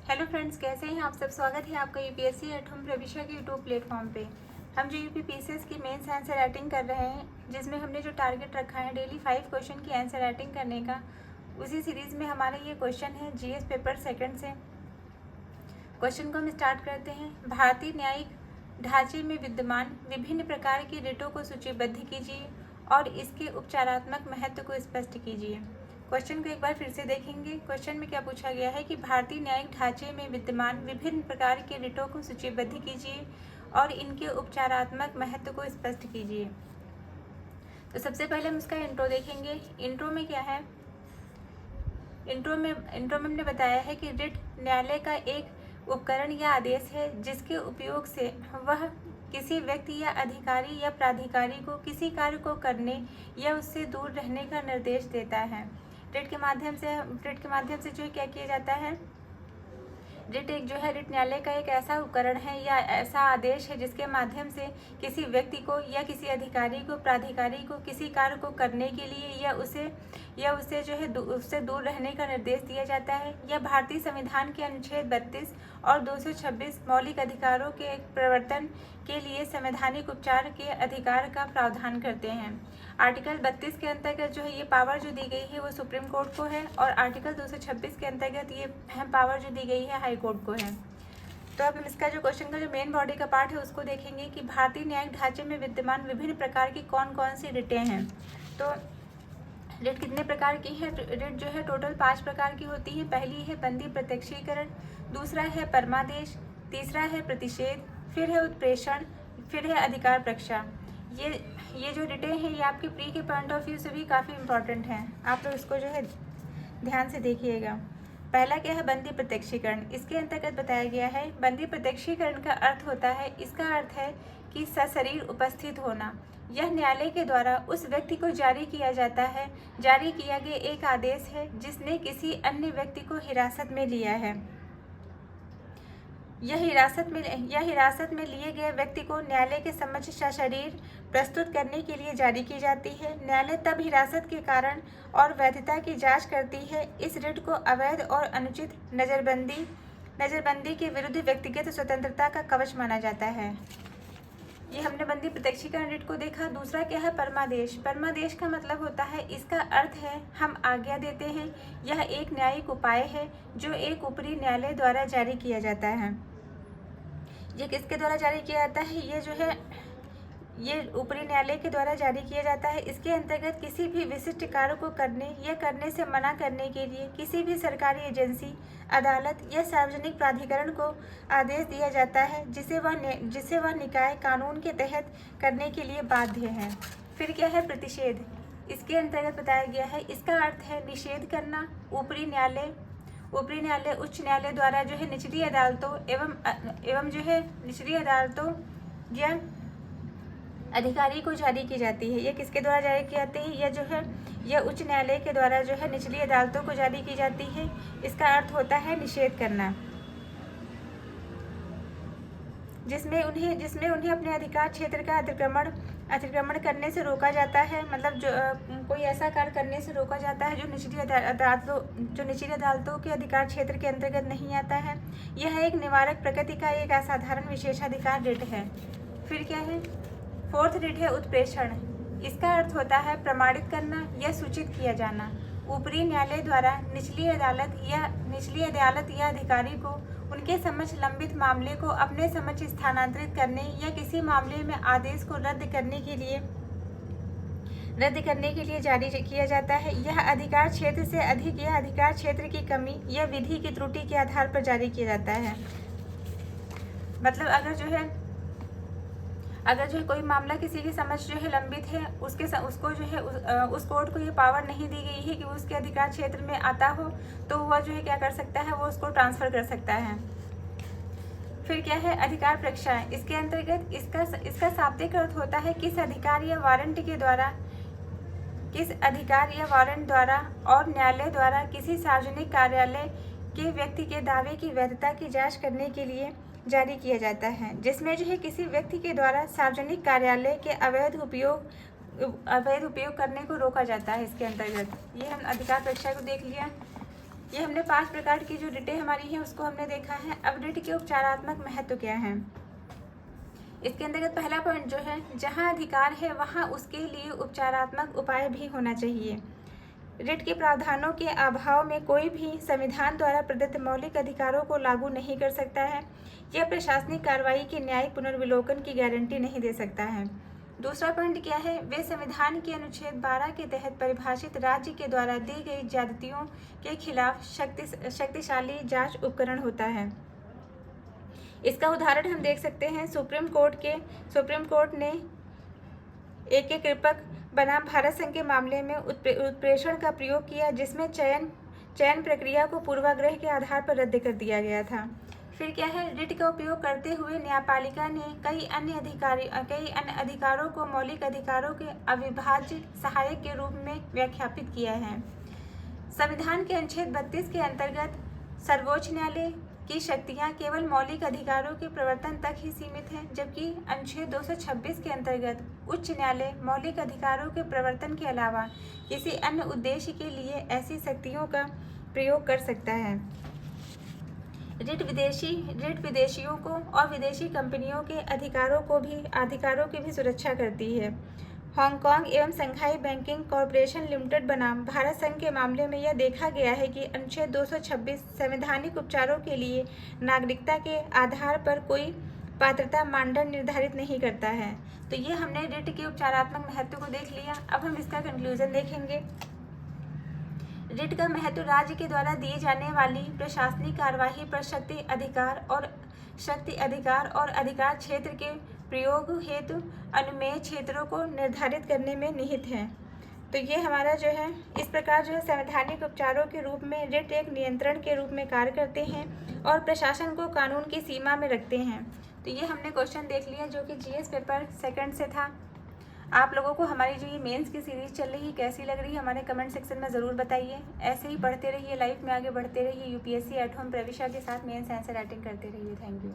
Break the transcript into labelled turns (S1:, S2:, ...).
S1: Hello friends, कैसे हैं आप सब। स्वागत है आपका यूपीएससी एट होम प्रविशा के यूट्यूब प्लेटफॉर्म पे। हम जो यूपी पीसीएस की मेंस आंसर राइटिंग कर रहे हैं, जिसमें हमने जो टारगेट रखा है डेली 5 क्वेश्चन की आंसर राइटिंग करने का, उसी सीरीज़ में हमारा ये क्वेश्चन है जीएस पेपर सेकंड से। क्वेश्चन को हम स्टार्ट करते हैं। भारतीय न्यायिक ढांचे में विद्यमान विभिन्न प्रकार की रिटों को सूचीबद्ध कीजिए और इसके उपचारात्मक महत्व को स्पष्ट कीजिए। क्वेश्चन को एक बार फिर से देखेंगे। क्वेश्चन में क्या पूछा गया है कि भारतीय न्यायिक ढांचे में विद्यमान विभिन्न प्रकार के रिटों को सूचीबद्ध कीजिए और इनके उपचारात्मक महत्व को स्पष्ट कीजिए। तो सबसे पहले हम इसका इंट्रो देखेंगे। इंट्रो में क्या है, इंट्रो में हमने बताया है कि रिट न्यायालय का एक उपकरण या आदेश है जिसके उपयोग से वह किसी व्यक्ति या अधिकारी या प्राधिकारी को किसी कार्य को करने या उससे दूर रहने का निर्देश देता है। रिट के माध्यम से जो क्या किया जाता है, रिट रिट न्यायालय का एक ऐसा उपकरण है या ऐसा आदेश है जिसके माध्यम से किसी व्यक्ति को या किसी अधिकारी को प्राधिकारी को किसी कार्य को करने के लिए या उसे उससे दूर रहने का निर्देश दिया जाता है। यह भारतीय संविधान के अनुच्छेद 32 और 226 मौलिक अधिकारों के प्रवर्तन के लिए संवैधानिक उपचार के अधिकार का प्रावधान करते हैं। आर्टिकल 32 के अंतर्गत जो है ये पावर जो दी गई है वो सुप्रीम कोर्ट को है, और आर्टिकल 226 के अंतर्गत ये पावर जो दी गई है हाई कोर्ट को है। तो अब हम इसका जो क्वेश्चन का जो मेन बॉडी का पार्ट है उसको देखेंगे कि भारतीय न्यायिक ढांचे में विद्यमान विभिन्न प्रकार की कौन कौन सी रिटें हैं। तो रिट कितने प्रकार की है, रिट जो है टोटल 5 प्रकार की होती है। पहली है बंदी प्रत्यक्षीकरण, दूसरा है परमादेश, तीसरा है प्रतिषेध, फिर है उत्प्रेषण, फिर है अधिकार प्रक्षा। ये जो रिटें हैं ये आपके प्री के पॉइंट ऑफ व्यू से भी काफ़ी इंपॉर्टेंट हैं। आप लोग इसको जो है ध्यान से देखिएगा। पहला क्या है, बंदी प्रत्यक्षीकरण। इसके अंतर्गत बताया गया है बंदी प्रत्यक्षीकरण का अर्थ होता है, इसका अर्थ है कि सशरीर उपस्थित होना। यह न्यायालय के द्वारा उस व्यक्ति को जारी किया गया एक आदेश है जिसने किसी अन्य व्यक्ति को हिरासत में लिया है। यह हिरासत में लिए गए व्यक्ति को न्यायालय के समक्ष सशरीर प्रस्तुत करने के लिए जारी की जाती है। न्यायालय तब हिरासत के कारण और वैधता की जांच करती है। इस रिट को अवैध और अनुचित नजरबंदी के विरुद्ध व्यक्तिगत स्वतंत्रता का कवच माना जाता है। ये हमने बंदी प्रत्यक्षीकरण रिट को देखा। दूसरा क्या है, परमादेश। परमादेश का मतलब होता है, इसका अर्थ है हम आज्ञा देते हैं। यह एक न्यायिक उपाय है जो एक ऊपरी न्यायालय द्वारा जारी किया जाता है। ये किसके द्वारा जारी किया जाता है, ये ऊपरी न्यायालय के द्वारा जारी किया जाता है। इसके अंतर्गत किसी भी विशिष्ट कार्य को करने या करने से मना करने के लिए किसी भी सरकारी एजेंसी, अदालत या सार्वजनिक प्राधिकरण को आदेश दिया जाता है जिसे वह निकाय कानून के तहत करने के लिए बाध्य है। फिर क्या है, प्रतिषेध। इसके अंतर्गत बताया गया है, इसका अर्थ है निषेध करना। ऊपरी न्यायालय, उच्च न्यायालय द्वारा जो है निचली अदालतों एवं जो है निचली अदालतों या अधिकारी को जारी की जाती है। यह किसके द्वारा जारी की जाती है, यह उच्च न्यायालय के द्वारा जो है निचली अदालतों को जारी की जाती है। इसका अर्थ होता है निषेध करना, जिसमें उन्हें अपने अधिकार क्षेत्र का अतिक्रमण करने से रोका जाता है। मतलब जो कोई ऐसा कार्य करने से रोका जाता है जो निचली अदालतों के अधिकार क्षेत्र के अंतर्गत नहीं आता है। यह एक निवारक प्रकृति का एक असाधारण विशेषाधिकार रिट है। फिर क्या है, फोर्थ रिट है उत्प्रेषण। इसका अर्थ होता है प्रमाणित करना या सूचित किया जाना। ऊपरी न्यायालय द्वारा निचली अदालत या अधिकारी को उनके समक्ष लंबित मामले को अपने समक्ष स्थानांतरित करने या किसी मामले में आदेश को रद्द करने के लिए जारी किया जाता है। यह अधिकार क्षेत्र से अधिक या अधिकार क्षेत्र की कमी या विधि की त्रुटि के आधार पर जारी किया जाता है। मतलब अगर जो है कोई मामला किसी के समक्ष जो है लंबित है, उसको जो है उस कोर्ट को ये पावर नहीं दी गई है कि वो उसके अधिकार क्षेत्र में आता हो, तो वह जो है क्या कर सकता है, वो उसको ट्रांसफर कर सकता है। फिर क्या है, अधिकार प्रक्षा। इसके अंतर्गत इसका शाब्दिक अर्थ होता है किस अधिकार या वारंट द्वारा और न्यायालय द्वारा किसी सार्वजनिक कार्यालय के व्यक्ति के दावे की वैधता की जाँच करने के लिए जारी किया जाता है, जिसमें जो है किसी व्यक्ति के द्वारा सार्वजनिक कार्यालय के अवैध उपयोग करने को रोका जाता है। इसके अंतर्गत ये हम अधिकार प्रक्षा को देख लिया। ये हमने 5 प्रकार की जो रिटें हमारी हैं उसको हमने देखा है। अब रिट के उपचारात्मक महत्व क्या है? इसके अंतर्गत पहला पॉइंट जो है, जहाँ अधिकार है वहाँ उसके लिए उपचारात्मक उपाय भी होना चाहिए। रिट के प्रावधानों के अभाव में कोई भी संविधान द्वारा प्रदत्त मौलिक अधिकारों को लागू नहीं कर सकता है। यह प्रशासनिक कार्रवाई के न्यायिक पुनर्विलोकन की गारंटी नहीं दे सकता है। दूसरा पॉइंट क्या है? वे संविधान के अनुच्छेद 12 के तहत परिभाषित राज्य के द्वारा दी गई ज्यादतियों के खिलाफ शक्तिशाली जांच उपकरण होता है। इसका उदाहरण हम देख सकते हैं, सुप्रीम कोर्ट ने एक कृपक बनाम भारत संघ के मामले में उत्प्रेषण का प्रयोग किया, जिसमें चयन प्रक्रिया को पूर्वाग्रह के आधार पर रद्द कर दिया गया था। फिर क्या है? रिट का उपयोग करते हुए न्यायपालिका ने कई अन्य अधिकारों को मौलिक अधिकारों के अविभाज्य सहायक के रूप में व्याख्यापित किया है। संविधान के अनुच्छेद 32 के अंतर्गत सर्वोच्च न्यायालय की शक्तियां केवल मौलिक अधिकारों के प्रवर्तन तक ही सीमित हैं, जबकि अनुच्छेद 226 के अंतर्गत उच्च न्यायालय मौलिक अधिकारों के प्रवर्तन के अलावा किसी अन्य उद्देश्य के लिए ऐसी शक्तियों का प्रयोग कर सकता है। रिट विदेशियों को और विदेशी कंपनियों के अधिकारों की भी सुरक्षा करती है। हांगकांग एवं संघाई बैंकिंग कॉरपोरेशन लिमिटेड बनाम भारत संघ के मामले में यह देखा गया है कि अनुच्छेद 226 संवैधानिक उपचारों के लिए नागरिकता के आधार पर कोई पात्रता मानदंड निर्धारित नहीं करता है। तो ये हमने रिट के उपचारात्मक महत्व को देख लिया। अब हम इसका कंक्लूजन देखेंगे। रिट का महत्व राज्य के द्वारा दी जाने वाली प्रशासनिक कार्यवाही पर शक्ति अधिकार और अधिकार क्षेत्र के प्रयोग हेतु अनुमेय क्षेत्रों को निर्धारित करने में निहित है। तो ये हमारा जो है, इस प्रकार जो है संवैधानिक उपचारों के रूप में रिट एक नियंत्रण के रूप में कार्य करते हैं और प्रशासन को कानून की सीमा में रखते हैं। तो ये हमने क्वेश्चन देख लिया जो कि जीएस पेपर 2 से था। आप लोगों को हमारी जो ये मेंस की सीरीज़ चल रही है कैसी लग रही है हमारे कमेंट सेक्शन में ज़रूर बताइए। ऐसे ही पढ़ते रहिए, लाइफ में आगे बढ़ते रहिए। यूपीएससी एट होम प्रविशा के साथ मेंस आंसर राइटिंग करते रहिए। Thank you.